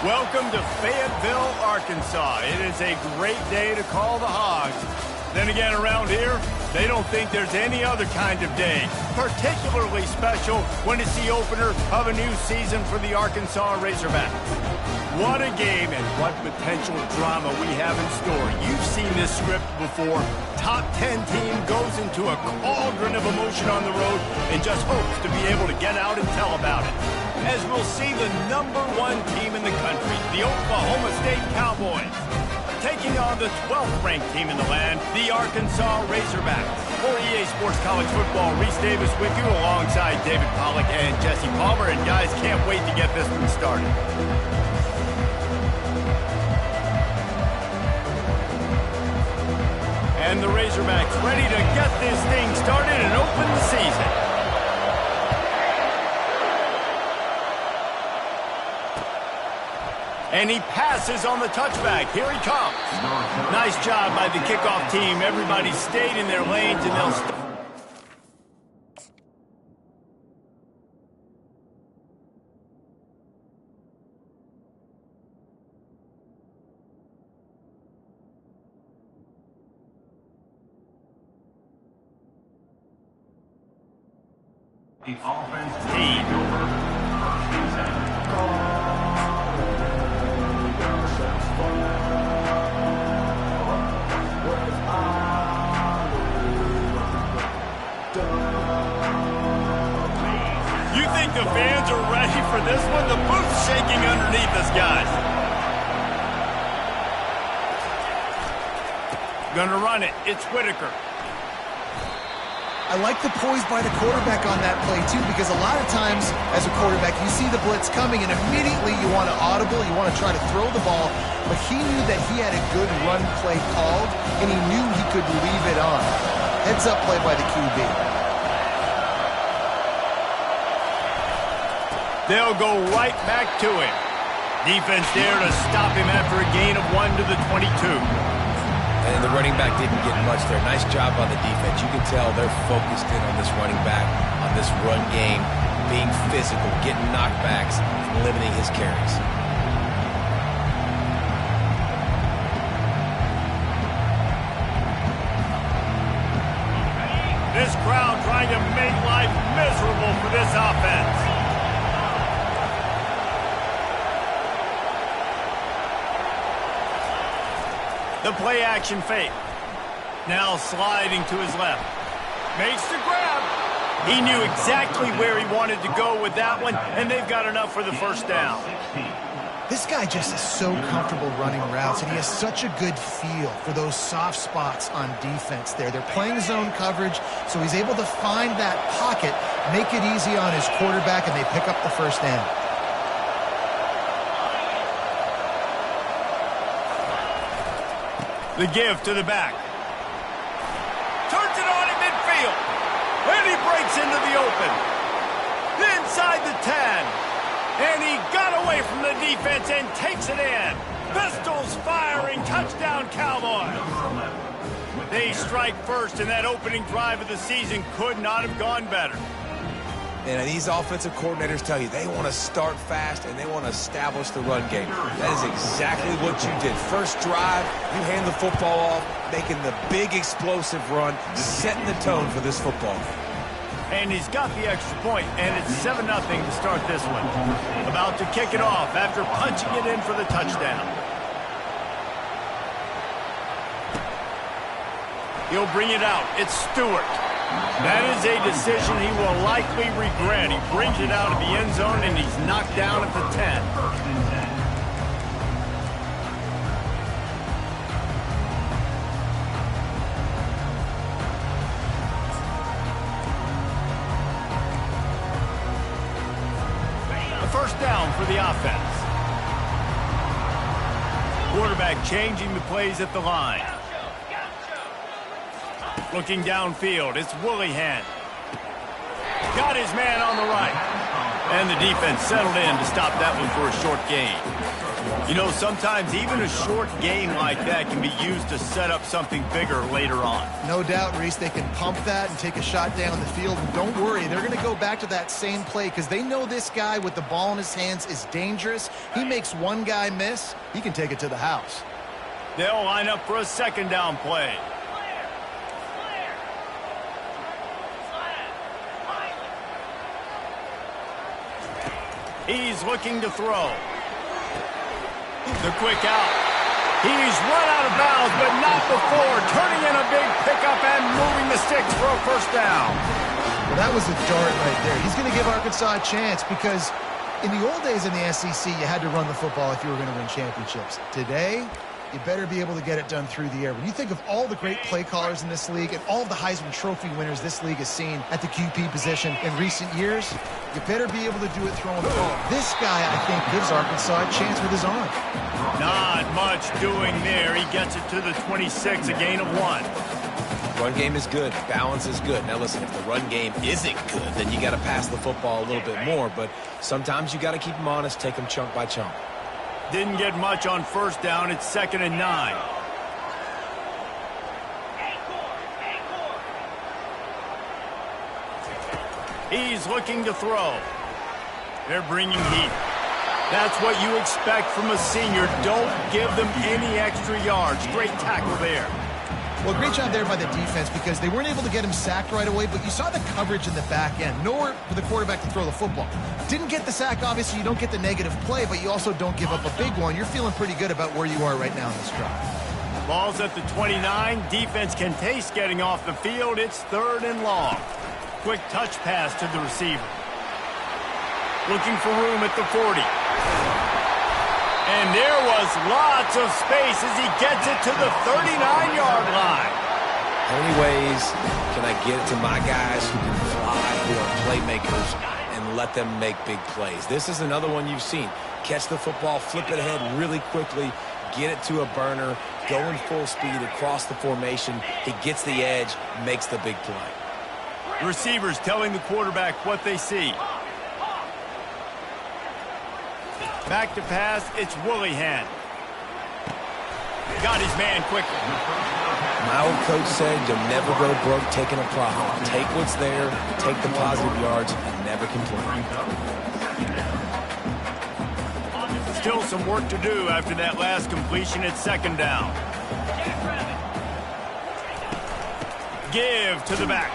Welcome to Fayetteville, Arkansas. It is a great day to call the Hogs. Then again, around here, they don't think there's any other kind of day. Particularly special when it's the opener of a new season for the Arkansas Razorbacks. What a game and what potential drama we have in store. You've seen this script before. Top 10 team goes into a cauldron of emotion on the road and just hopes to be able to get out and tell about it. As we'll see the #1 team in the country, the Oklahoma State Cowboys, taking on the 12th-ranked team in the land, the Arkansas Razorbacks. For EA Sports College Football, Reese Davis with you alongside David Pollack and Jesse Palmer. And guys, can't wait to get this one started. And the Razorbacks ready to get this thing started and open the season. And he passes on the touchback. Here he comes. Nice job by the kickoff team. Everybody stayed in their lanes, and they'll start. The offense Team. You think the fans are ready for this one? The booth's shaking underneath us, guys. Gonna run it. It's Whitaker. I like the poise by the quarterback on that play, too, because a lot of times, as a quarterback, you see the blitz coming, and immediately you want to audible, you want to try to throw the ball, but he knew that he had a good run play called, and he knew he could leave it on. Heads up play by the QB. They'll go right back to him. Defense there to stop him after a gain of 1 to the 22. And the running back didn't get much there. Nice job on the defense. You can tell they're focused in on this running back, on this run game, being physical, getting knockbacks, and limiting his carries. This crowd trying to make life miserable for this offense. The play action fake. Now sliding to his left. Makes the grab. He knew exactly where he wanted to go with that one, and they've got enough for the first down. This guy just is so comfortable running routes, and he has such a good feel for those soft spots on defense there. They're playing zone coverage, so he's able to find that pocket, make it easy on his quarterback, and they pick up the first down. The give to the back. Turns it on in midfield. And he breaks into the open. Inside the 10. And he got away from the defense and takes it in. Pistols firing. Touchdown, Cowboys. They strike first, and that opening drive of the season could not have gone better. And these offensive coordinators tell you they want to start fast and they want to establish the run game. That is exactly what you did. First drive, you hand the football off, making the big explosive run, setting the tone for this football game. And he's got the extra point, and it's 7-0 to start this one. About to kick it off after punching it in for the touchdown. He'll bring it out. It's Stewart. That is a decision he will likely regret. He brings it out of the end zone, and he's knocked down at the 10. A first down for the offense. Quarterback changing the plays at the line. Looking downfield, it's Woolihan. Got his man on the right. And the defense settled in to stop that one for a short gain. You know, sometimes even a short gain like that can be used to set up something bigger later on. No doubt, Reese, they can pump that and take a shot down the field. And don't worry, they're going to go back to that same play because they know this guy with the ball in his hands is dangerous. He makes one guy miss, he can take it to the house. They'll line up for a second down play. He's looking to throw. The quick out. He's run out of bounds, but not before turning in a big pickup and moving the sticks for a first down. Well, that was a dart right there. He's going to give Arkansas a chance because in the old days in the SEC, you had to run the football if you were going to win championships. Today, you better be able to get it done through the air. When you think of all the great play callers in this league and all of the Heisman Trophy winners this league has seen at the QP position in recent years, you better be able to do it throwing the ball. This guy, I think, gives Arkansas a chance with his arm. Not much doing there. He gets it to the 26, a gain of 1. Run game is good. Balance is good. Now, listen, if the run game isn't good, then you got to pass the football a little bit more. But sometimes you got to keep them honest, take them chunk by chunk. Didn't get much on first down. It's 2nd and 9. He's looking to throw. They're bringing heat. That's what you expect from a senior. Don't give them any extra yards. Great tackle there. Well, great job there by the defense because they weren't able to get him sacked right away, but you saw the coverage in the back end. Nowhere for the quarterback to throw the football. Didn't get the sack, obviously. You don't get the negative play, but you also don't give up a big one. You're feeling pretty good about where you are right now in this drive. Ball's at the 29. Defense can taste getting off the field. It's 3rd and long. Quick touch pass to the receiver. Looking for room at the 40. And there was lots of space as he gets it to the 39-yard line. How many ways can I get it to my guys who can fly, who are playmakers, and let them make big plays? This is another one you've seen. Catch the football, flip it ahead really quickly, get it to a burner, go in full speed across the formation. He gets the edge, makes the big play. The receivers telling the quarterback what they see. Back to pass, it's Willihan. Got his man quickly. My old coach said you'll never go broke taking a problem. Take what's there, take the positive yards, and never complain. Still some work to do after that last completion at 2nd down. Give to the back.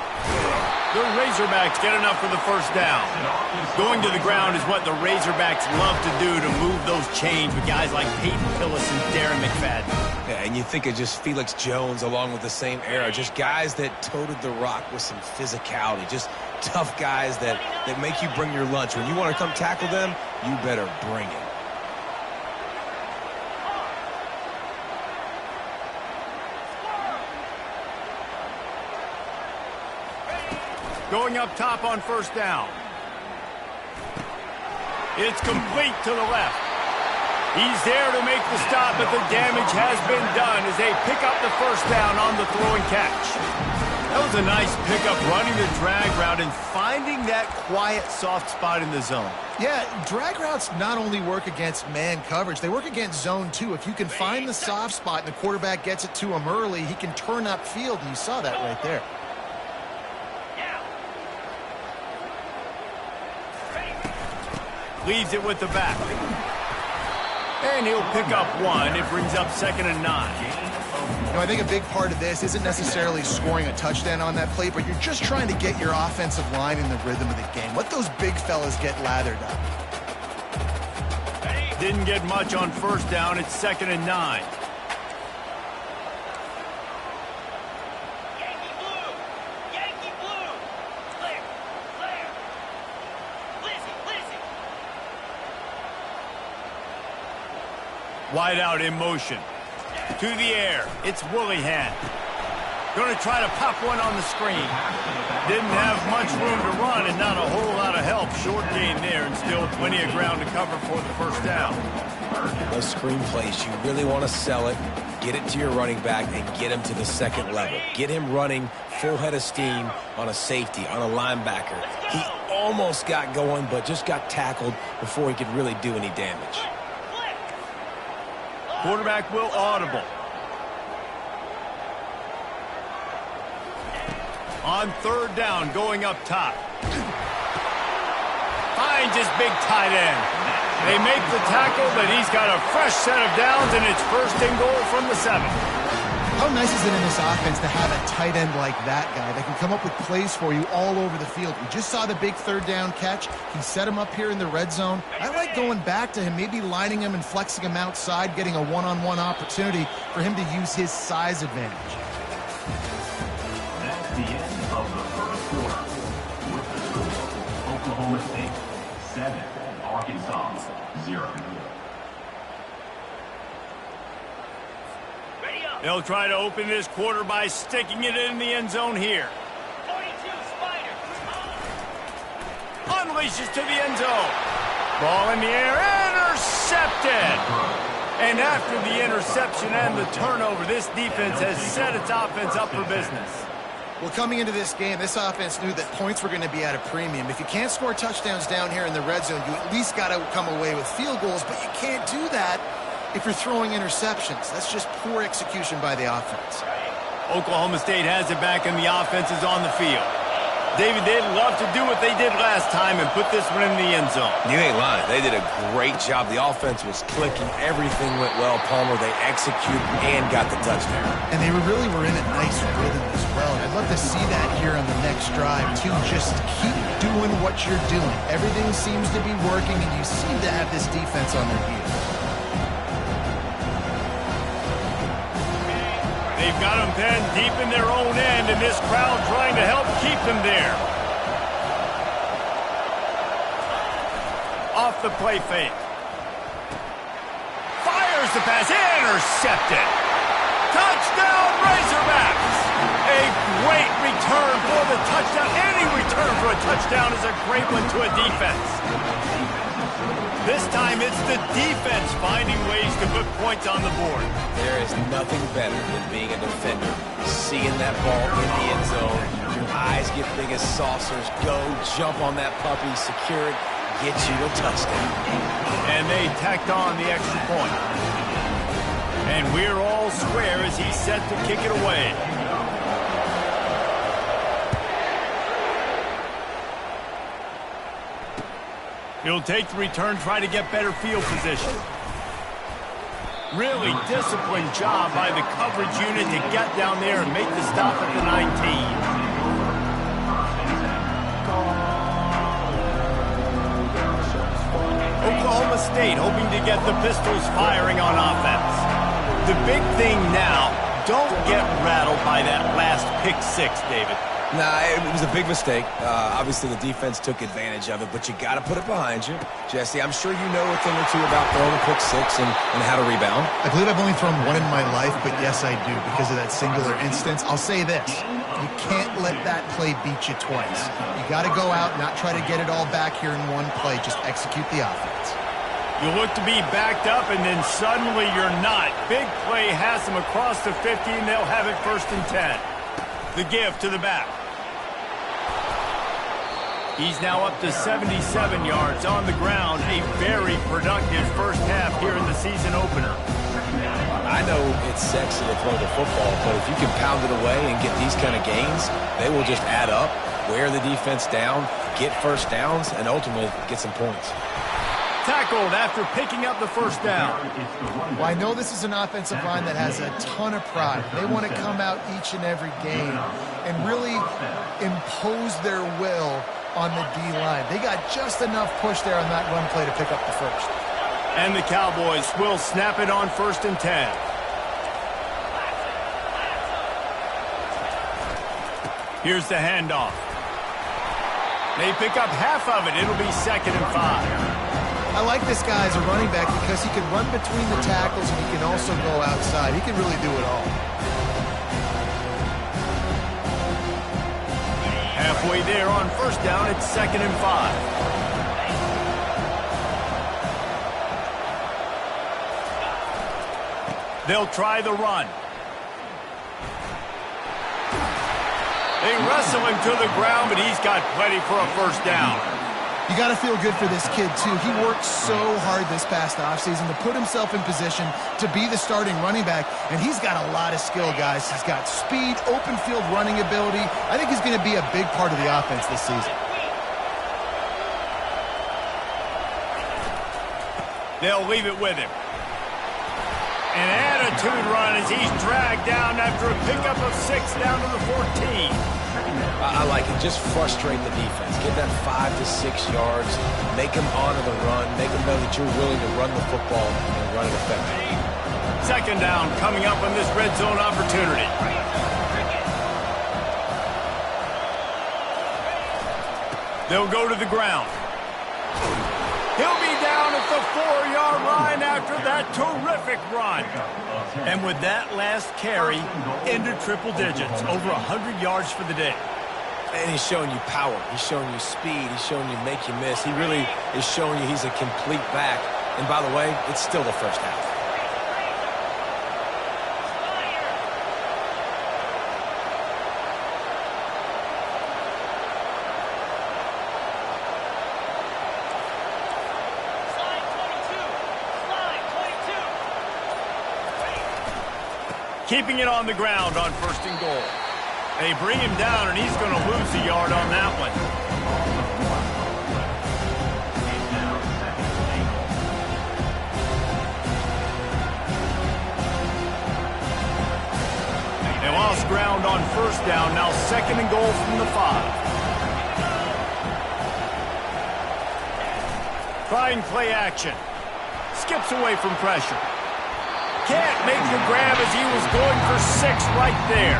The Razorbacks get enough for the first down. Going to the ground is what the Razorbacks love to do to move those chains with guys like Peyton Hillis and Darren McFadden. Yeah, and you think of just Felix Jones along with the same era. Just guys that toted the rock with some physicality. Just tough guys that make you bring your lunch. When you want to come tackle them, you better bring it. Going up top on first down. It's complete to the left. He's there to make the stop, but the damage has been done as they pick up the first down on the throwing catch. That was a nice pickup, running the drag route and finding that quiet, soft spot in the zone. Yeah, drag routes not only work against man coverage, they work against zone too. If you can find the soft spot and the quarterback gets it to him early, he can turn upfield, and you saw that right there. Leaves it with the back. And he'll pick up 1. It brings up 2nd and 9. You know, I think a big part of this isn't necessarily scoring a touchdown on that play, but you're just trying to get your offensive line in the rhythm of the game. Let those big fellas get lathered up. Didn't get much on first down. It's 2nd and 9. Wide out in motion. To the air. It's Willihan. Going to try to pop one on the screen. Didn't have much room to run and not a whole lot of help. Short gain there and still plenty of ground to cover for the first down. Those screen plays, you really want to sell it, get it to your running back, and get him to the second level. Get him running full head of steam on a safety, on a linebacker. He almost got going, but just got tackled before he could really do any damage. Quarterback will audible. On third down, going up top. Finds his big tight end. They make the tackle, but he's got a fresh set of downs, and it's first and goal from the 7. How nice is it in this offense to have a tight end like that guy that can come up with plays for you all over the field? We just saw the big third down catch. He set him up here in the red zone. I like going back to him, maybe lining him and flexing him outside, getting a one-on-one opportunity for him to use his size advantage. That's the end of the first quarter. With the score, Oklahoma State 7, Arkansas 0. They'll try to open this quarter by sticking it in the end zone here. 42 Spider. Unleashes to the end zone. Ball in the air, intercepted. And after the interception and the turnover, this defense has set its offense up for business. Well, coming into this game, this offense knew that points were going to be at a premium. If you can't score touchdowns down here in the red zone, you at least got to come away with field goals, but you can't do that if you're throwing interceptions. That's just poor execution by the offense. Oklahoma State has it back and the offense is on the field. David, they'd love to do what they did last time and put this one in the end zone. You ain't lying. They did a great job. The offense was clicking. Everything went well, Palmer. They executed and got the touchdown. And they really were in a nice rhythm as well. I'd love to see that here on the next drive, too. Just keep doing what you're doing. Everything seems to be working, and you seem to have this defense on their heels. They've got them then deep in their own end, and this crowd trying to help keep them there. Off the play fake. Fires the pass, intercepted. Touchdown, Razorbacks! A great return for the touchdown. Any return for a touchdown is a great one to a defense. This time it's the defense finding ways to put points on the board. There is nothing better than being a defender. Seeing that ball in the end zone, your eyes get big as saucers. Go, jump on that puppy, secure it, get you a touchdown. And they tacked on the extra point. And we're all square as he's set to kick it away. He'll take the return, try to get better field position. Really disciplined job by the coverage unit to get down there and make the stop at the 19. Oklahoma State hoping to get the Pistols firing on offense. The big thing now, don't get rattled by that last pick six, David. Nah, it was a big mistake. Obviously, the defense took advantage of it, but you got to put it behind you. Jesse, I'm sure you know a thing or two about throwing a pick six and how to rebound. I believe I've only thrown one in my life, but yes, I do, because of that singular instance. I'll say this. You can't let that play beat you twice. You got to go out, not try to get it all back here in one play. Just execute the offense. You look to be backed up, and then suddenly you're not. Big play has them across the 50, and they'll have it 1st and 10. The give to the back. He's now up to 77 yards on the ground. A very productive first half here in the season opener. I know it's sexy to throw the football, but if you can pound it away and get these kind of gains, they will just add up, wear the defense down, get first downs, and ultimately get some points. Tackled after picking up the first down. Well, I know this is an offensive line that has a ton of pride. They want to come out each and every game and really impose their will on the D-line. They got just enough push there on that run play to pick up the first. And the Cowboys will snap it on 1st and 10. Here's the handoff. They pick up half of it. It'll be 2nd and 5. I like this guy as a running back because he can run between the tackles and he can also go outside. He can really do it all. Halfway there on 1st down, it's 2nd and 5. They'll try the run. They wrestle him to the ground, but he's got plenty for a 1st down. You got to feel good for this kid, too. He worked so hard this past offseason to put himself in position to be the starting running back, and he's got a lot of skill, guys. He's got speed, open field running ability. I think he's going to be a big part of the offense this season. They'll leave it with him. An attitude run as he's dragged down after a pickup of 6 down to the 14. I like it. Just frustrate the defense. Get that 5 to 6 yards. Make them honor the run. Make them know that you're willing to run the football and run it effectively. Second down coming up on this red zone opportunity. They'll go to the ground. He'll be down at the 4-yard line after that terrific run. And with that last carry into triple digits, over 100 yards for the day. And he's showing you power. He's showing you speed. He's showing you make you miss. He really is showing you he's a complete back. And by the way, it's still the first half. Keeping it on the ground on 1st and goal. They bring him down, and he's going to lose a yard on that one. They lost ground on 1st down. Now 2nd and goal from the 5. Trying play action. Skips away from pressure. Can't make the grab as he was going for 6 right there.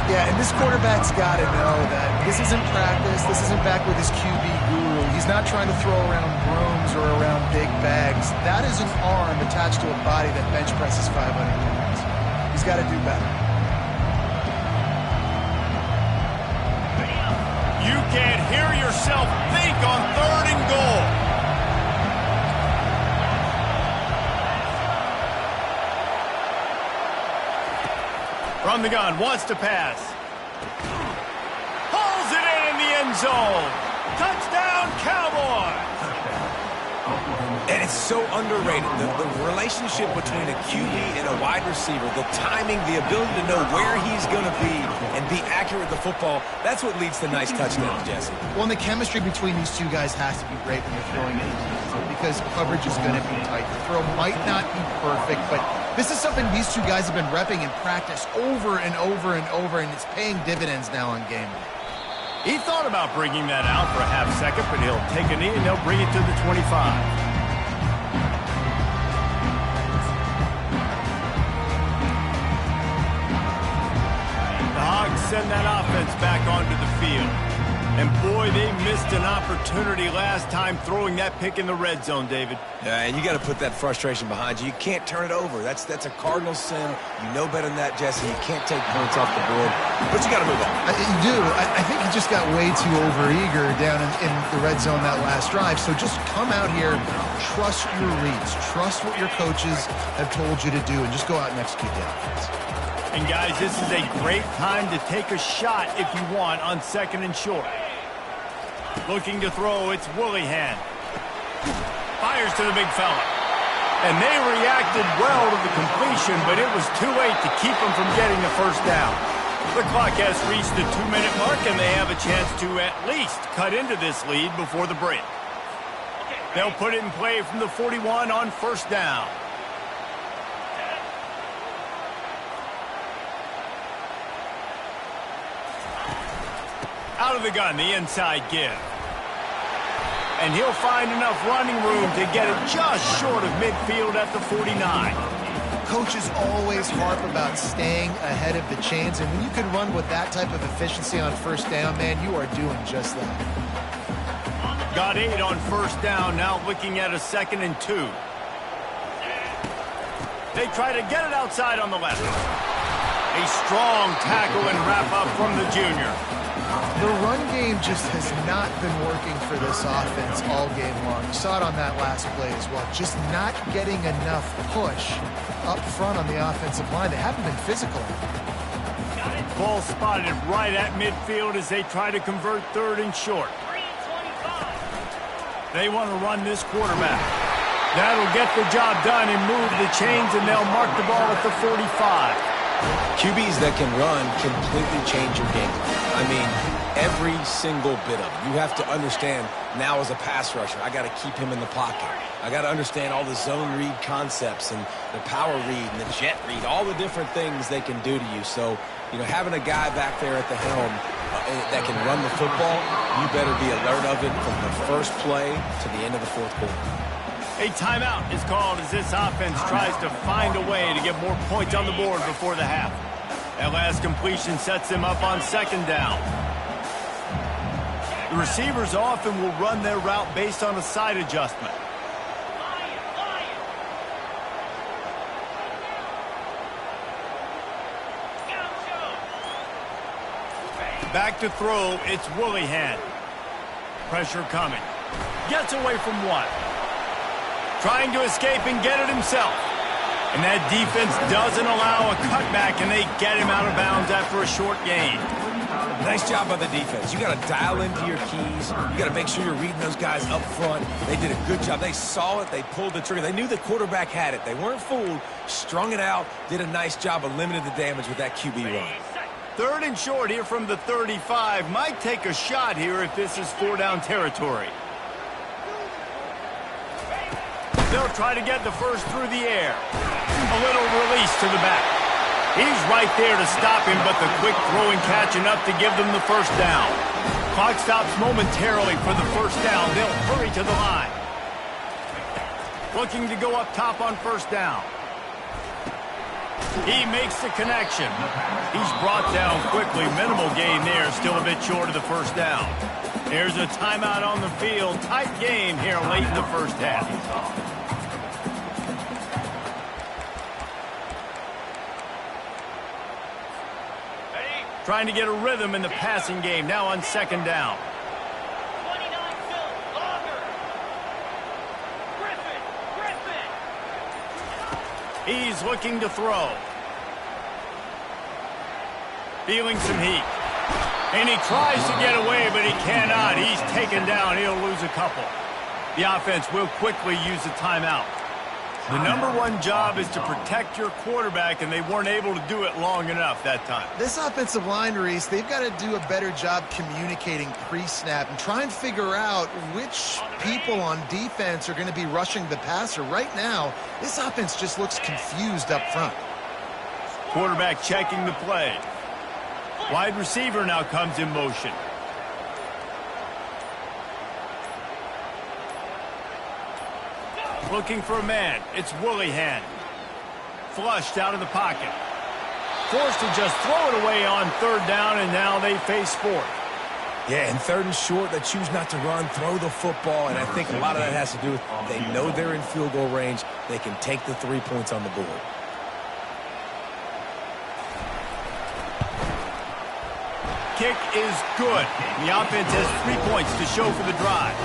Yeah, and this quarterback's got to know that this isn't practice. This isn't back with his QB guru. He's not trying to throw around brooms or around big bags. That is an arm attached to a body that bench presses 500 pounds. He's got to do better. You can't hear yourself think on 3rd and goal. From the gun, wants to pass. Hauls it in the end zone. Touchdown, Cowboys! And it's so underrated. The relationship between a QB and a wide receiver, the timing, the ability to know where he's going to be and be accurate with the football, that's what leads to nice touchdowns, Jesse. Well, and the chemistry between these two guys has to be great when you're throwing it because coverage is going to be tight. The throw might not be perfect, but this is something these two guys have been repping in practice over and over and over, and it's paying dividends now on game day. He thought about bringing that out for a half second, but he'll take a knee and they'll bring it to the 25. Send that offense back onto the field. And boy, they missed an opportunity last time throwing that pick in the red zone, David. Yeah, and you got to put that frustration behind you. You can't turn it over. That's a cardinal sin. You know better than that, Jesse. You can't take points off the board, but you got to move on. You do. I think he just got way too overeager down in the red zone that last drive. So just come out here, trust your reads, trust what your coaches have told you to do, and just go out and execute the offense. And guys, this is a great time to take a shot if you want on 2nd and short. Looking to throw, it's Willihan. Fires to the big fella. And they reacted well to the completion, but it was too late to keep them from getting the 1st down. The clock has reached the 2-minute mark, and they have a chance to at least cut into this lead before the break. They'll put it in play from the 41 on 1st down. Out of the gun, the inside give. And he'll find enough running room to get it just short of midfield at the 49. Coaches always harp about staying ahead of the chains, and when you can run with that type of efficiency on 1st down, man, you are doing just that. Got 8 on 1st down, now looking at a 2nd and 2. They try to get it outside on the left. A strong tackle and wrap up from the junior. The run game just has not been working for this offense all game long. You saw it on that last play as well. Just not getting enough push up front on the offensive line. They haven't been physical. Ball spotted right at midfield as they try to convert 3rd and short. They want to run this quarterback. That'll get the job done and move the chains, and they'll mark the ball at the 45. QBs that can run completely change your game. I mean, every single bit of it. You have to understand now as a pass rusher, I got to keep him in the pocket. I got to understand all the zone read concepts and the power read and the jet read, all the different things they can do to you. So, you know, having a guy back there at the helm that can run the football, you better be alert of it from the first play to the end of the fourth quarter. A timeout is called as this offense tries to find a way to get more points on the board before the half. That last completion sets them up on second down. The receivers often will run their route based on a side adjustment. Back to throw, it's Willihan. Pressure coming. Gets away from one. Trying to escape and get it himself. And that defense doesn't allow a cutback, and they get him out of bounds after a short gain. Nice job by the defense. You got to dial into your keys. You got to make sure you're reading those guys up front. They did a good job. They saw it. They pulled the trigger. They knew the quarterback had it. They weren't fooled. Strung it out. Did a nice job of limiting the damage with that QB run. Third and short here from the 35. Might take a shot here if this is four-down territory. They'll try to get the first through the air. A little release to the back. He's right there to stop him, but the quick throw and catch enough to give them the first down. Clock stops momentarily for the first down. They'll hurry to the line. Looking to go up top on first down. He makes the connection. He's brought down quickly. Minimal gain there, still a bit short of the first down. There's a timeout on the field. Tight game here late in the first half. Trying to get a rhythm in the passing game, now on second down. 29 longer. Griffin. He's looking to throw. Feeling some heat. And he tries to get away, but he cannot. He's taken down. He'll lose a couple. The offense will quickly use a timeout. The number one job is to protect your quarterback, and they weren't able to do it long enough that time. This offensive line, Reese, they've got to do a better job communicating pre-snap and try and figure out which people on defense are going to be rushing the passer. Right now, this offense just looks confused up front. Quarterback checking the play. Wide receiver now comes in motion. Looking for a man. It's Willihan. Flushed out of the pocket. Forced to just throw it away on third down, and now they face fourth. Yeah, and third and short, they choose not to run, throw the football, and I think a lot of that has to do with they know they're in field goal range. They can take the 3 points on the board. Kick is good. The offense has 3 points to show for the drive.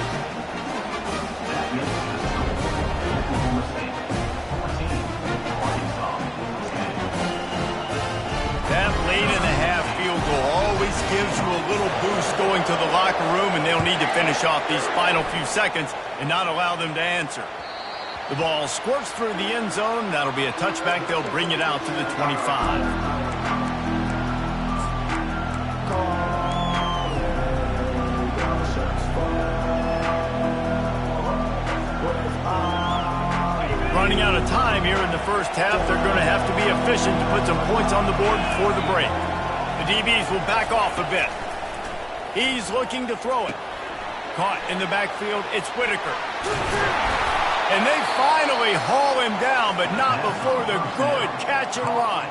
That late in the half field goal always gives you a little boost going to the locker room, and they'll need to finish off these final few seconds and not allow them to answer. The ball squirts through the end zone. That'll be a touchback. They'll bring it out to the 25. Running out of time here in the first half. They're going to have to be efficient to put some points on the board before the break. The DBs will back off a bit. He's looking to throw it. Caught in the backfield, it's Whitaker. And they finally haul him down, but not before the good catch and run.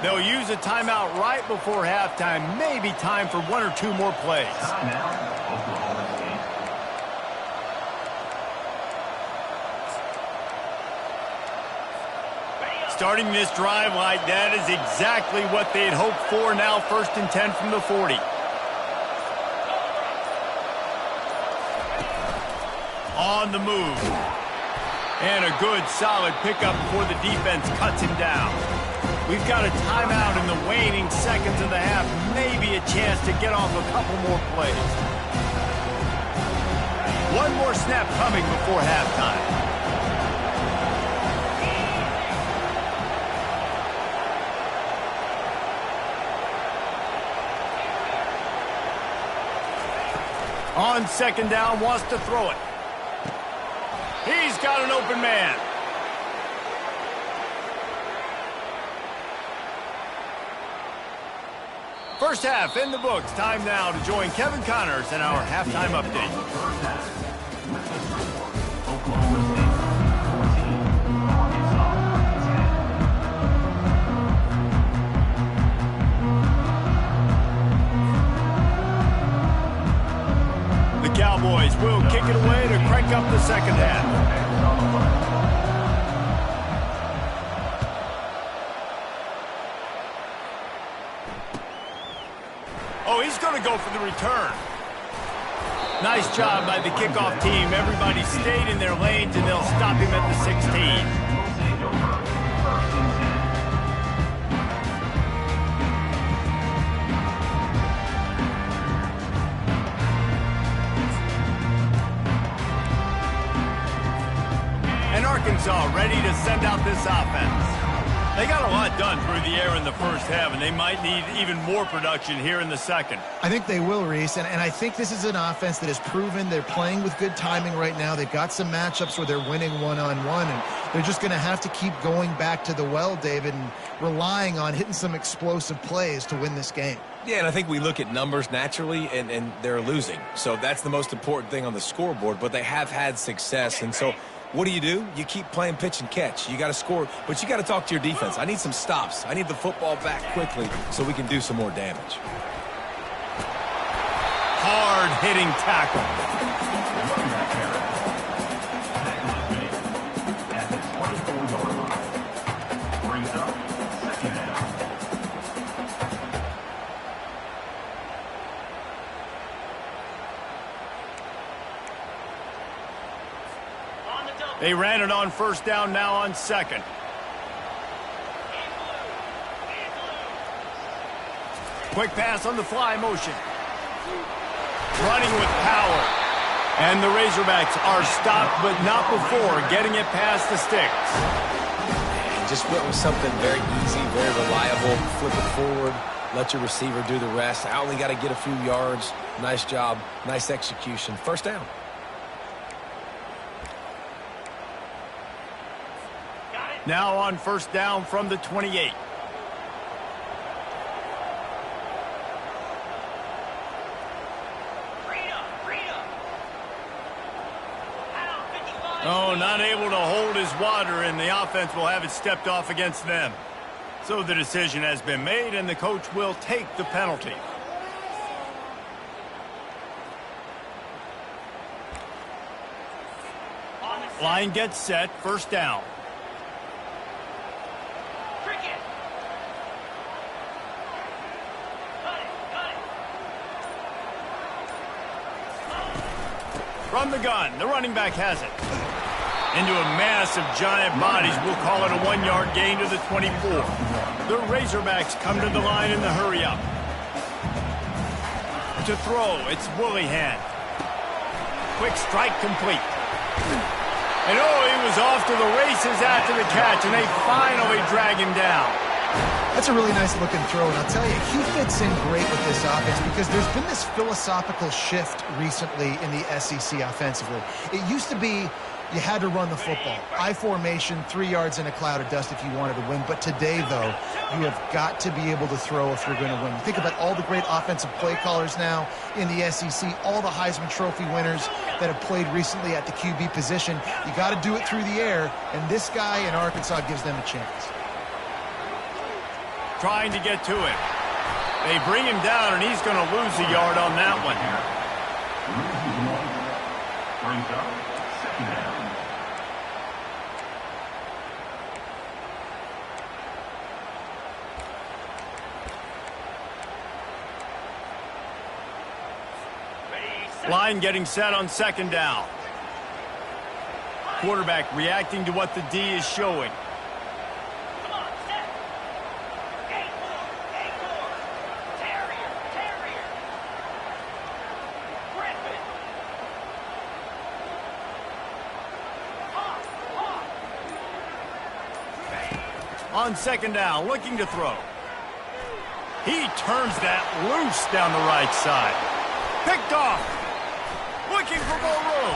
They'll use a timeout right before halftime. Maybe time for one or two more plays. Starting this drive like that is exactly what they'd hoped for. Now 1st and 10 from the 40. On the move. And a good, solid pickup before the defense cuts him down. We've got a timeout in the waning seconds of the half. Maybe a chance to get off a couple more plays. One more snap coming before halftime. On second down, wants to throw it. He's got an open man. First half in the books. Time now to join Kevin Connors in our halftime update. Oklahoma State 14, Arkansas 10. The Cowboys will kick it away to crank up the second half. Oh, he's going to go for the return. Nice job by the kickoff team. Everybody stayed in their lanes, and they'll stop him at the 16. And Arkansas ready to send out this offense. They got a lot done through the air in the first half, and they might need even more production here in the second. I think they will, Reese, and I think this is an offense that has proven they're playing with good timing right now. They've got some matchups where they're winning one-on-one, and they're just going to have to keep going back to the well, David, and relying on hitting some explosive plays to win this game. Yeah, and I think we look at numbers naturally, and they're losing. So that's the most important thing on the scoreboard, but they have had success, and so what do? You keep playing pitch and catch. You got to score, but you got to talk to your defense. I need some stops. I need the football back quickly so we can do some more damage. Hard-hitting tackle. At the 24-yard line. Brings up second down. They ran it on first down, now on second. Quick pass on the fly motion. Running with power. And the Razorbacks are stopped, but not before getting it past the sticks. And just went with something very easy, very reliable. Flip it forward, let your receiver do the rest. I only got to get a few yards. Nice job, nice execution. First down. Now on first down from the 28. Oh, not able to hold his water, and the offense will have it stepped off against them. So the decision has been made, and the coach will take the penalty. Line gets set, first down. From the gun, the running back has it. Into a mass of giant bodies, we'll call it a 1-yard gain to the 24. The Razorbacks come to the line in the hurry up. To throw, it's Woolihan. Quick strike complete. And oh, he was off to the races after the catch, and they finally drag him down. That's a really nice looking throw, and I'll tell you, he fits in great with this offense because there's been this philosophical shift recently in the SEC offensively. It used to be you had to run the football. I formation, 3 yards in a cloud of dust if you wanted to win. But today, though, you have got to be able to throw if you're going to win. Think about all the great offensive play callers now in the SEC, all the Heisman Trophy winners that have played recently at the QB position. You got to do it through the air, and this guy in Arkansas gives them a chance. Trying to get to it. They bring him down, and he's going to lose a yard on that one. Brings up second down. Line getting set on second down. Quarterback reacting to what the D is showing. On second down, looking to throw. He turns that loose down the right side. Picked off. Looking for more room.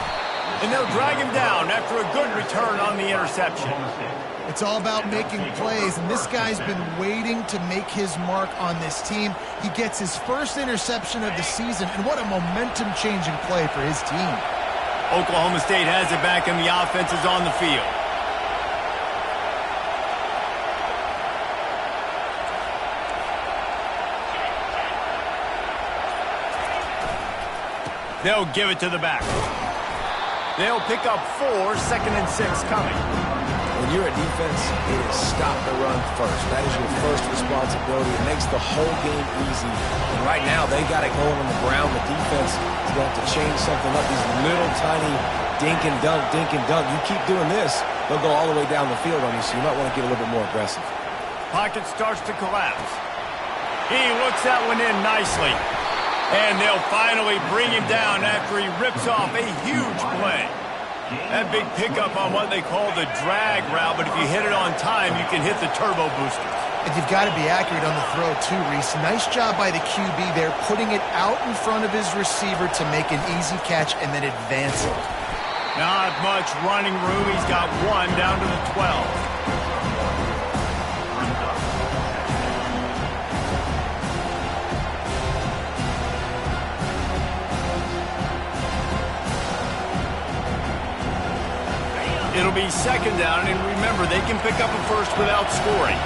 And they'll drag him down after a good return on the interception. It's all about making plays, and this guy's been waiting to make his mark on this team. He gets his first interception of the season, and what a momentum-changing play for his team. Oklahoma State has it back, and the offense is on the field. They'll give it to the back. They'll pick up 4, 2nd and 6 coming. When you're a defense, it is stop the run first. That is your first responsibility. It makes the whole game easy. And right now, they got it going on the ground. The defense is going to have to change something up. These little tiny dink and dunk, dink and dunk. You keep doing this, they'll go all the way down the field on you, so you might want to get a little bit more aggressive. Pocket starts to collapse. He looks that one in nicely. And they'll finally bring him down after he rips off a huge play. That big pickup on what they call the drag route, but if you hit it on time, you can hit the turbo boosters. And you've got to be accurate on the throw, too, Reese. Nice job by the QB there, putting it out in front of his receiver to make an easy catch and then advancing. Not much running room. He's got 1 down to the 12. It'll be 2nd down, and remember, they can pick up a first without scoring.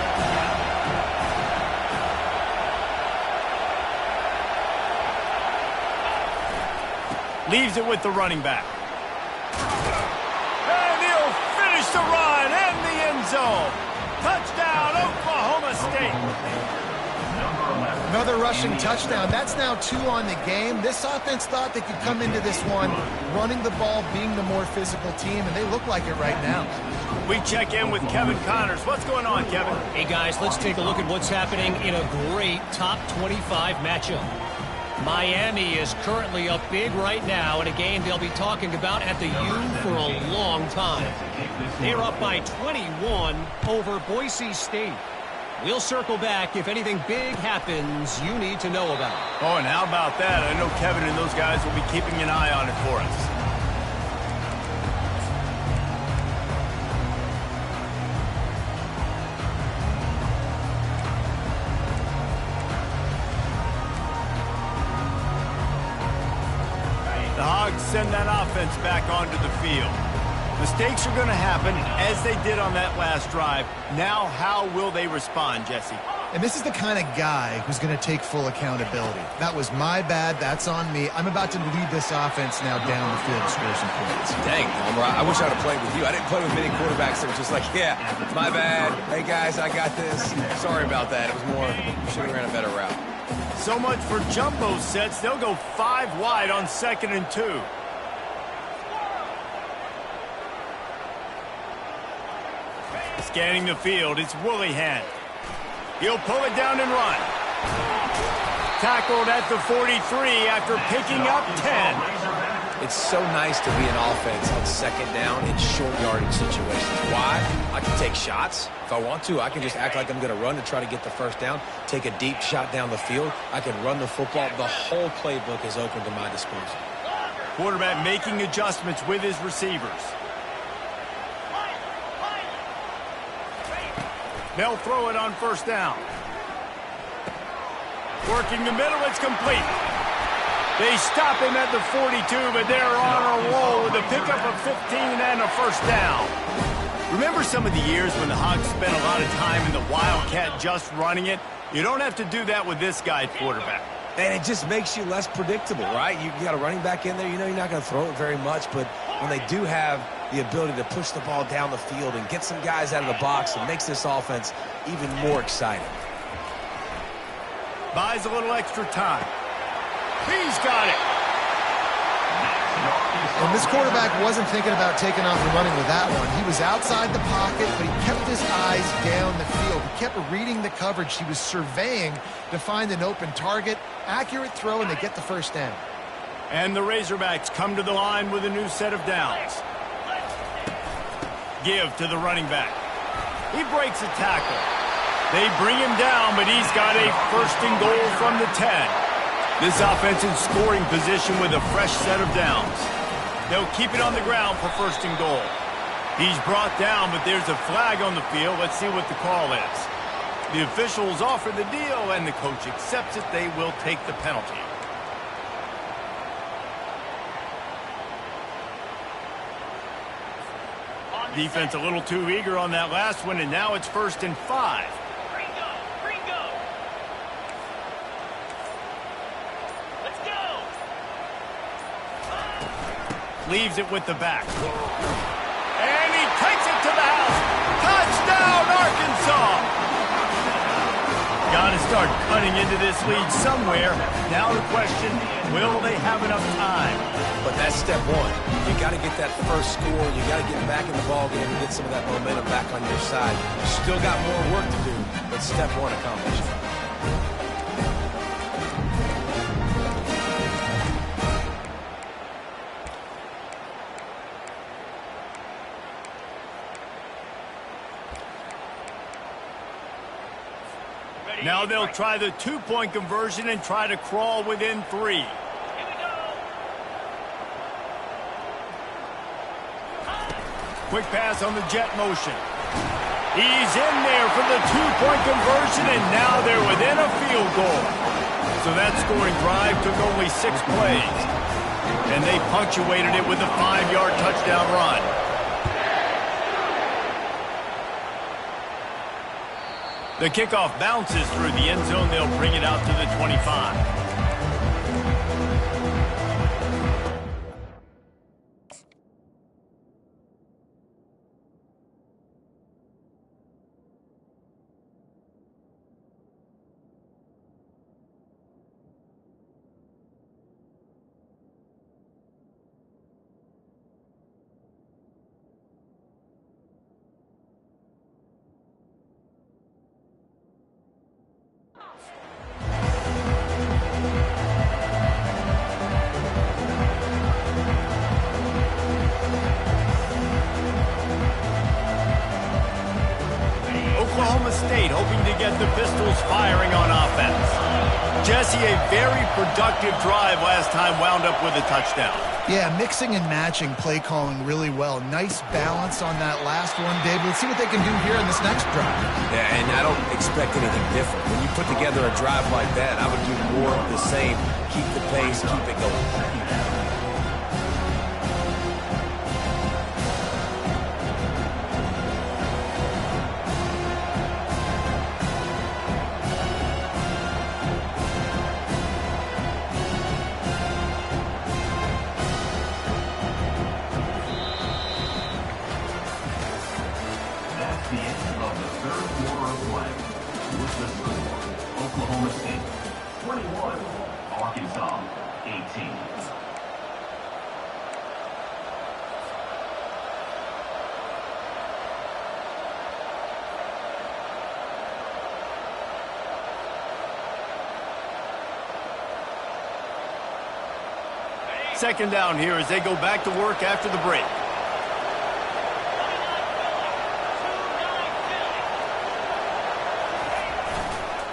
Leaves it with the running back. And he'll finish the run and the end zone. Touchdown, Oklahoma State. Another rushing touchdown. That's now 2 on the game. This offense thought they could come into this one running the ball, being the more physical team, and they look like it right now. We check in with Kevin Connors. What's going on, Kevin? Hey, guys, let's take a look at what's happening in a great top 25 matchup. Miami is currently up big right now in a game they'll be talking about at the U for a long time. They're up by 21 over Boise State. We'll circle back if anything big happens you need to know about. Oh, and how about that? I know Kevin and those guys will be keeping an eye on it for us. The Hogs send that offense back onto the field. Mistakes are going to happen, as they did on that last drive. Now, how will they respond, Jesse? And this is the kind of guy who's going to take full accountability. That was my bad. That's on me. I'm about to lead this offense now down the field and score some points. Dang, Palmer, I wish I would have played with you. I didn't play with many quarterbacks that were just like, yeah, my bad. Hey, guys, I got this. Sorry about that. It was more, should have ran a better route. So much for jumbo sets. They'll go 5 wide on 2nd and 2. Scanning the field, it's Willihan. He'll pull it down and run. Tackled at the 43 after picking up 10. It's so nice to be an offense on 2nd down in short yardage situations. Why? I can take shots. If I want to, I can just act like I'm going to run to try to get the 1st down, take a deep shot down the field. I can run the football. The whole playbook is open to my disposal. Quarterback making adjustments with his receivers. They'll throw it on 1st down. Working the middle, it's complete. They stop him at the 42, but they're on a roll with a pickup of 15 and a 1st down. Remember some of the years when the Hogs spent a lot of time in the Wildcat just running it? You don't have to do that with this guy at quarterback. And it just makes you less predictable, right? You got a running back in there. You know you're not going to throw it very much, but when they do have the ability to push the ball down the field and get some guys out of the box, it makes this offense even more exciting. Buys a little extra time. He's got it. And this quarterback wasn't thinking about taking off and running with that one. He was outside the pocket, but he kept his eyes down the field. He kept reading the coverage. He was surveying to find an open target. Accurate throw, and they get the 1st down. And the Razorbacks come to the line with a new set of downs. Give to the running back. He breaks a tackle. They bring him down, but he's got a first and goal from the 10. This offense in scoring position with a fresh set of downs. They'll keep it on the ground for first and goal. He's brought down, but there's a flag on the field. Let's see what the call is. The officials offer the deal, and the coach accepts it. They will take the penalty. Defense a little too eager on that last one, and now it's 1st and 5. Ringo. Let's go. Leaves it with the back. And he takes it to the house. Touchdown, Arkansas! Got to start cutting into this lead somewhere. Now the question, will they have enough time? But that's step one. You got to get that first score. You got to get back in the ball game and get some of that momentum back on your side. You still got more work to do, but step one accomplished. Now they'll try the two-point conversion and try to crawl within 3. Here we go. Quick pass on the jet motion. He's in there for the two-point conversion, and now they're within a field goal. So that scoring drive took only 6 plays. And they punctuated it with a 5-yard touchdown run. The kickoff bounces through the end zone. They'll bring it out to the 25. Oklahoma State hoping to get the Pistols firing on offense. Jesse, a very productive drive last time wound up with a touchdown. Yeah, mixing and matching play calling really well. Nice balance on that last one, Dave. Let's see what they can do here in this next drive. Yeah, and I don't expect anything different. When you put together a drive like that, I would do more of the same. Keep the pace, keep it going. The end of the third quarter of play. With the score, Oklahoma State 21, Arkansas 18. Second down here as they go back to work after the break.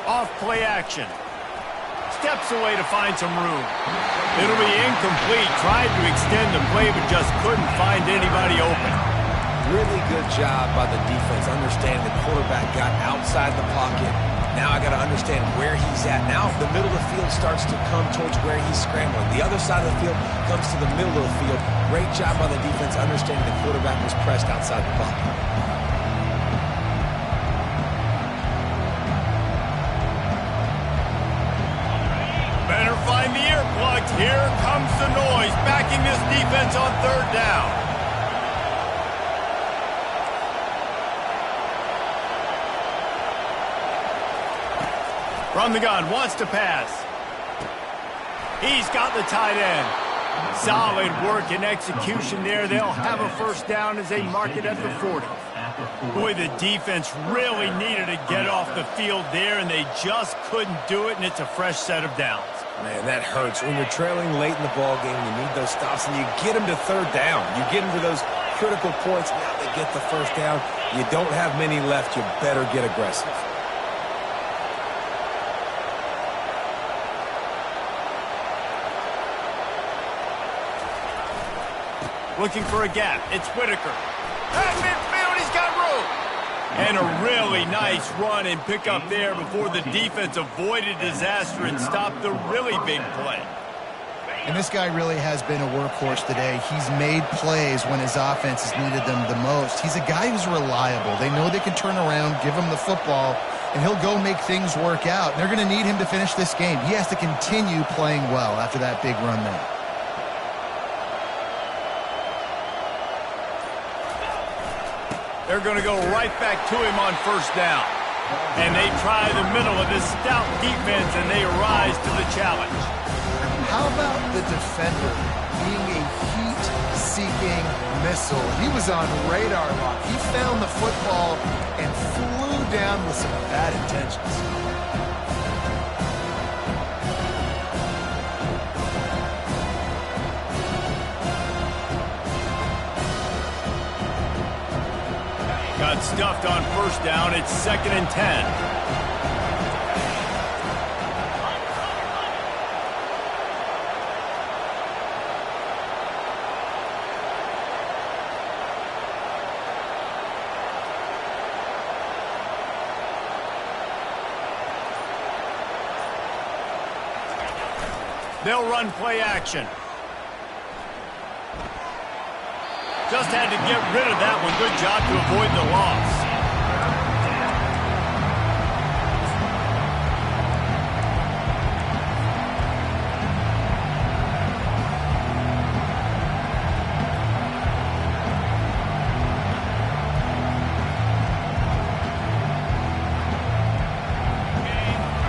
Off play action. Steps away to find some room. It'll be incomplete. Tried to extend the play, but just couldn't find anybody open. Really good job by the defense, understanding the quarterback got outside the pocket. Now I got to understand where he's at. Now the middle of the field starts to come towards where he's scrambling. The other side of the field comes to the middle of the field. Great job by the defense, understanding the quarterback was pressed outside the pocket. Better find the earplugs. Here comes the noise, backing this defense on third down. From the gun, wants to pass. He's got the tight end. Solid work and execution there. They'll have a first down as they mark it at the 40. Boy, the defense really needed to get off the field there, and they just couldn't do it, and it's a fresh set of downs. Man, that hurts. When you're trailing late in the ball game, you need those stops, and you get them to third down. You get them to those critical points. Now they get the first down. You don't have many left. You better get aggressive. Looking for a gap. It's Whitaker. At midfield, he's got room. And a really nice run and pick up there before the defense avoided disaster and stopped the really big play. And this guy really has been a workhorse today. He's made plays when his offense has needed them the most. He's a guy who's reliable. They know they can turn around, give him the football, and he'll go make things work out. And they're going to need him to finish this game. He has to continue playing well after that big run there. They're going to go right back to him on first down. And they try the middle of this stout defense, and they rise to the challenge. How about the defender being a heat-seeking missile? He was on radar lock. He found the football and flew down with some bad intentions. Got stuffed on first down. It's 2nd and 10. They'll run play action. Just had to get rid of that one. Good job to avoid the loss.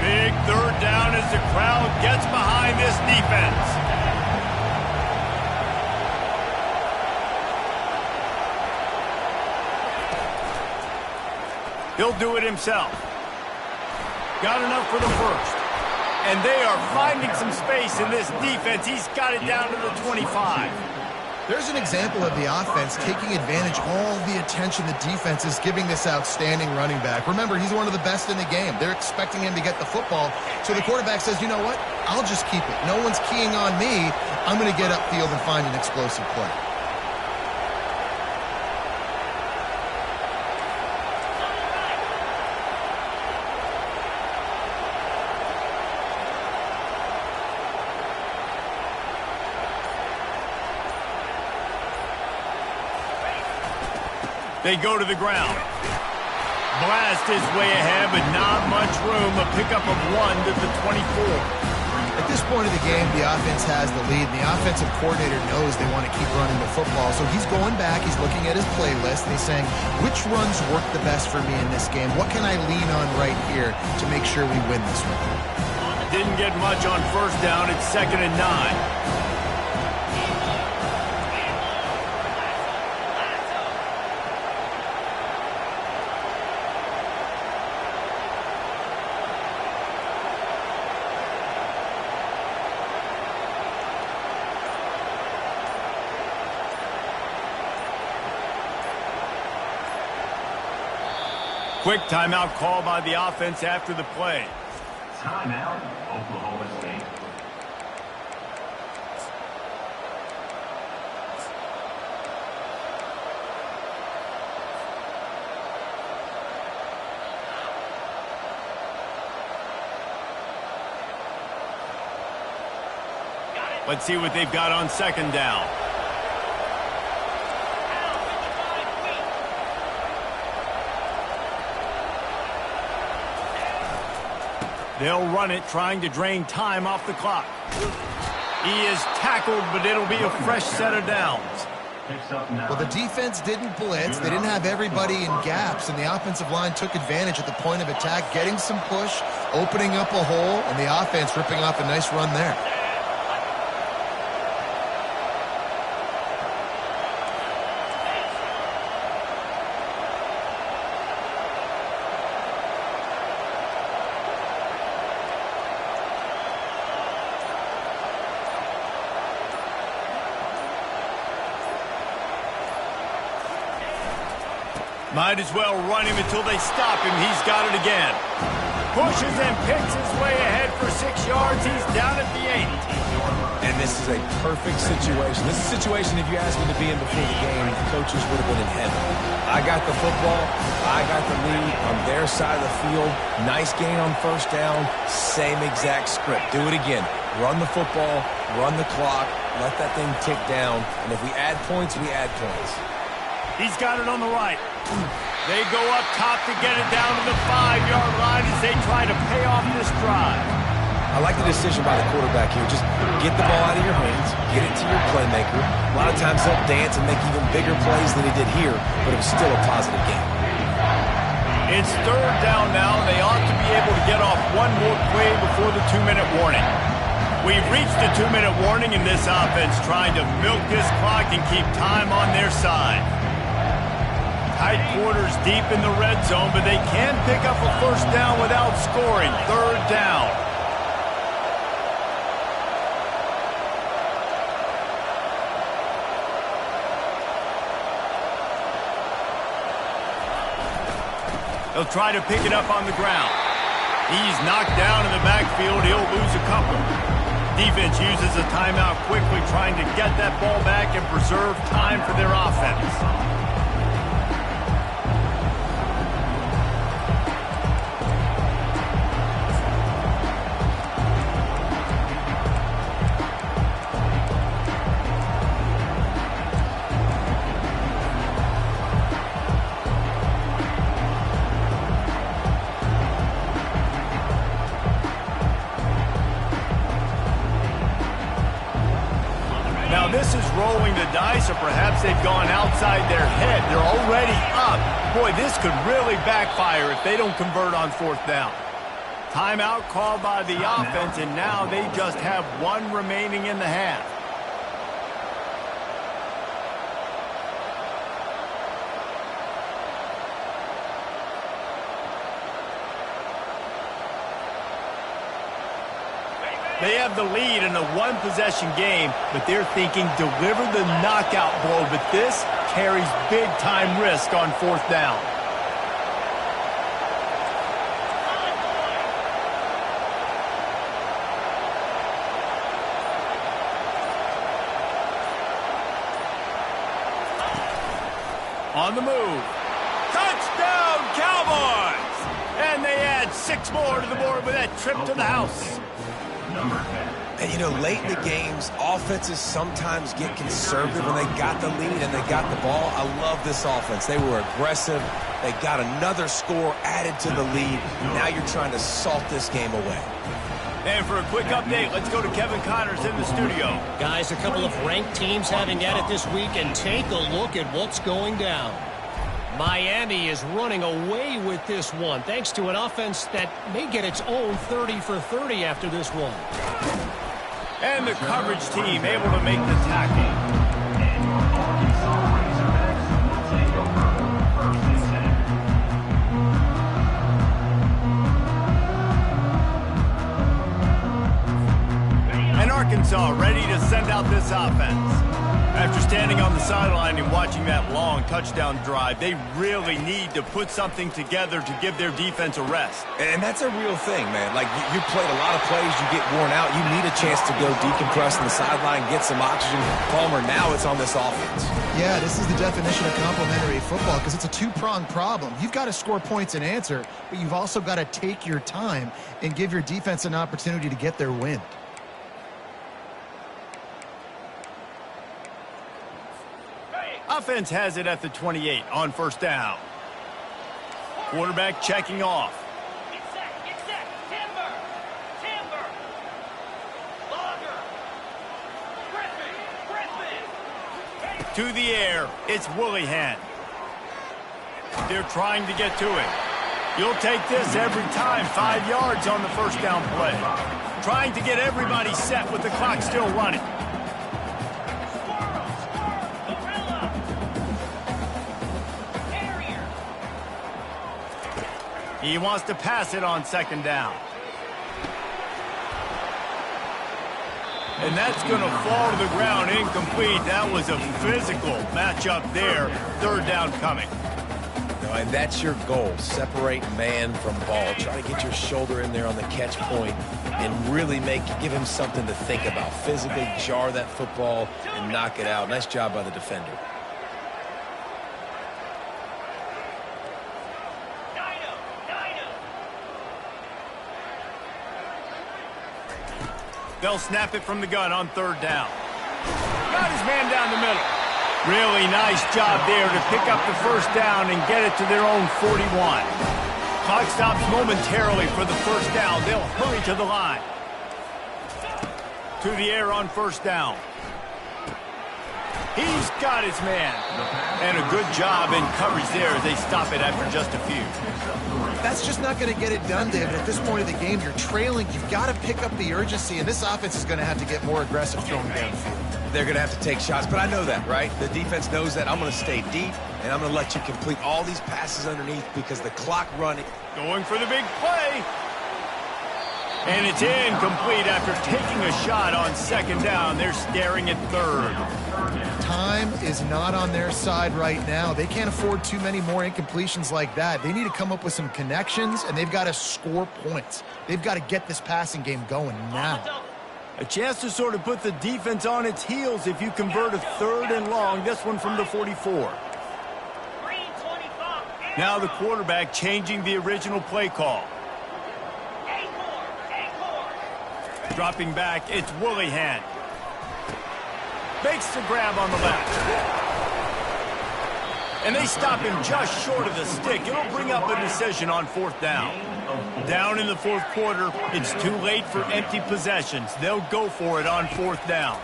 Big 3rd down as the crowd gets behind this defense. He'll do it himself. Got enough for the first. And they are finding some space in this defense. He's got it down to the 25. There's an example of the offense taking advantage of all the attention the defense is giving this outstanding running back. Remember, he's one of the best in the game. They're expecting him to get the football. So the quarterback says, you know what? I'll just keep it. No one's keying on me. I'm going to get upfield and find an explosive play. They go to the ground. Blast his way ahead, but not much room. A pickup of 1 to the 24. At this point of the game, the offense has the lead, and the offensive coordinator knows they want to keep running the football. So he's going back, he's looking at his playlist, and he's saying, which runs work the best for me in this game? What can I lean on right here to make sure we win this one? Didn't get much on first down. It's 2nd and 9. Quick timeout call by the offense after the play. Timeout, Oklahoma State. Let's see what they've got on 2nd down. They'll run it, trying to drain time off the clock. He is tackled, but it'll be a fresh set of downs. Well, the defense didn't blitz. They didn't have everybody in gaps, and the offensive line took advantage at the point of attack, getting some push, opening up a hole, and the offense ripping off a nice run there. Might as well run him until they stop him. He's got it again. Pushes and picks his way ahead for 6 yards. He's down at the 8. And this is a perfect situation. This is a situation, if you asked me to be in before the game, the coaches would have been in heaven. I got the football. I got the lead on their side of the field. Nice gain on first down. Same exact script. Do it again. Run the football. Run the clock. Let that thing tick down. And if we add points, we add points. He's got it on the right. They go up top to get it down to the 5-yard line as they try to pay off this drive. I like the decision by the quarterback here. Just get the ball out of your hands, get it to your playmaker. A lot of times they'll dance and make even bigger plays than he did here, but it was still a positive game. It's 3rd down now, and they ought to be able to get off one more play before the 2-minute warning. We've reached the 2-minute warning in this offense, trying to milk this clock and keep time on their side. Tight quarters deep in the red zone, but they can pick up a first down without scoring. 3rd down. They'll try to pick it up on the ground. He's knocked down in the backfield. He'll lose a couple. Defense uses a timeout quickly, trying to get that ball back and preserve time for their offense. This is rolling the dice, or perhaps they've gone outside their head. They're already up. Boy, this could really backfire if they don't convert on 4th down. Timeout called by the offense, and now they just have 1 remaining in the half. They have the lead in a 1-possession game, but they're thinking deliver the knockout blow, but this carries big-time risk on 4th down. On the move. Touchdown, Cowboys! And they add 6 more to the board with that trip to the house. And, you know, late in the games, offenses sometimes get conservative when they got the lead and they got the ball. I love this offense. They were aggressive. They got another score added to the lead. Now you're trying to salt this game away. And for a quick update, let's go to Kevin Connors in the studio. Guys, a couple of ranked teams having at it this week, and take a look at what's going down. Miami is running away with this one, thanks to an offense that may get its own 30 for 30 after this one. And the coverage team able to make the tackle. And Arkansas ready to send out this offense. After standing on the sideline and watching that long touchdown drive, they really need to put something together to give their defense a rest. And that's a real thing, man. Like, you played a lot of plays, you get worn out, you need a chance to go decompress on the sideline, get some oxygen. Palmer, now it's on this offense. Yeah, this is the definition of complementary football because it's a two-pronged problem. You've got to score points and answer, but you've also got to take your time and give your defense an opportunity to get their win. Offense has it at the 28 on first down. Quarterback checking off. Get set. Timber. Longer. Griffin. To the air, it's Willihan. They're trying to get to it. You'll take this every time. 5 yards on the first down play. Trying to get everybody set with the clock still running. He wants to pass it on second down. And that's going to fall to the ground incomplete. That was a physical matchup there. Third down coming. No, and that's your goal. Separate man from ball. Try to get your shoulder in there on the catch point and really give him something to think about. Physically jar that football and knock it out. Nice job by the defender. They'll snap it from the gun on third down. Got his man down the middle. Really nice job there to pick up the first down and get it to their own 41. Clock stops momentarily for the first down. They'll hurry to the line. To the air on first down. He's got his man. And a good job in coverage there as they stop it after just a few. That's just not going to get it done, David. At this point of the game, you're trailing. You've got to pick up the urgency, and this offense is going to have to get more aggressive throwing downfield. They're going to have to take shots, but I know that, right? The defense knows that. I'm going to stay deep, and I'm going to let you complete all these passes underneath because the clock running. Going for the big play. And it's incomplete after taking a shot on second down. They're staring at third. Time is not on their side right now. They can't afford too many more incompletions like that. They need to come up with some connections, and they've got to score points. They've got to get this passing game going now. A chance to sort of put the defense on its heels if you convert a third and long. This one from the 44. Now the quarterback changing the original play call. Dropping back, it's Willihan. Makes the grab on the left. And they stop him just short of the stick. It'll bring up a decision on fourth down. Down in the fourth quarter, it's too late for empty possessions. They'll go for it on fourth down.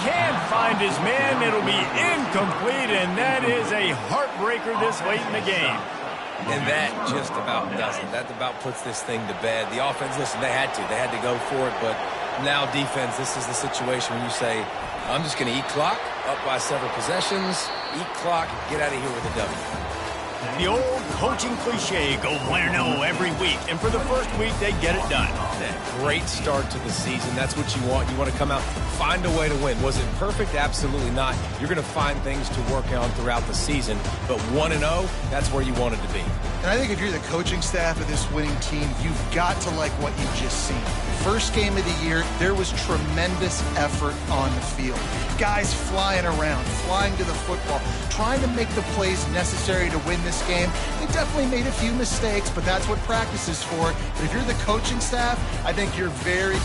Can't find his man. It'll be incomplete, and that is a heartbreaker this late in the game. And that just about does it. That about puts this thing to bed. The offense, listen, they had to go for it, but now defense, this is the situation when you say, I'm just going to eat clock, up by several possessions, eat clock, get out of here with a W. The old coaching cliche, go 1-0 every week, and for the first week, they get it done. Great start to the season. That's what you want. You want to come out, find a way to win. Was it perfect? Absolutely not. You're going to find things to work on throughout the season, but 1-0, that's where you wanted to be. And I think if you're the coaching staff of this winning team, you've got to like what you've just seen. First game of the year, there was tremendous effort on the field. Guys flying around, flying to the football, trying to make the plays necessary to win this game. They definitely made a few mistakes, but that's what practice is for. But if you're the coaching staff, I think you're very,